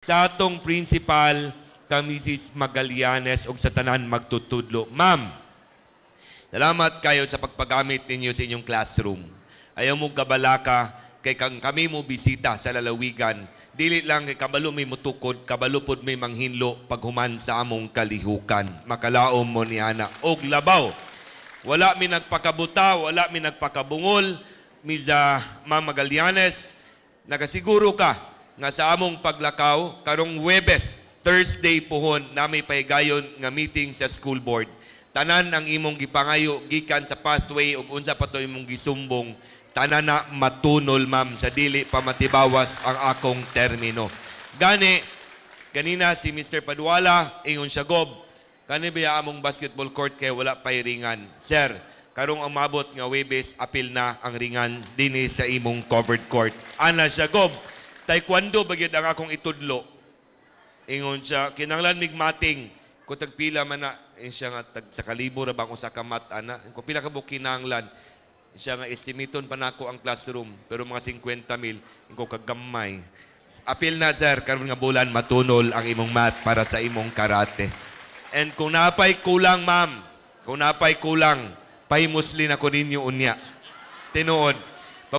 Sa atong principal, kami Mrs. Magallanes og sa tanan magtutudlo. Ma'am, salamat kayo sa pagpagamit ninyo sa inyong classroom. Ayaw mo kabalaka kay kami mo bisita sa lalawigan. Dili lang kay kabalo may mutukod, kabalo pod may manghinlo paghuman sa among kalihukan. Makalaom mo ni ana og labaw. Wala mi nagpakabuta, wala mi nagpakabungol. Miza Ma'am Magallanes, nagasiguro ka nga sa among paglakaw karong Huwebes, Thursday pohon na may pahigayon nga meeting sa school board. Tanan ang imong gipangayo gikan sa pathway ug unsa pa to imong gisumbong, tanan na matunol ma'am sa dili pa matibawas ang akong termino. Kanina si Mr. Paduala ingon siya gob, kani biya among basketball court kay wala pay ringan. Sir, karong umabot nga Huwebes apil na ang ringan dinhi sa imong covered court. Ana siya gob, taekwondo bagyod ang akong itudlo. Ingon siya, kinanglan mig mating, kung tagpila man na, siya nga sa kalibo ra bang usa ka mat ana, kung pila ka buok kinanglan, siya nga estimaton pa nako ang classroom, pero mga 50,000, ko kagamay. Apil na sir, karon nga bulan matunol ang imong mat para sa imong karate. And kung napay kulang ma'am, kung napay kulang, pahimuslin ako ninyo unya. Tinuod,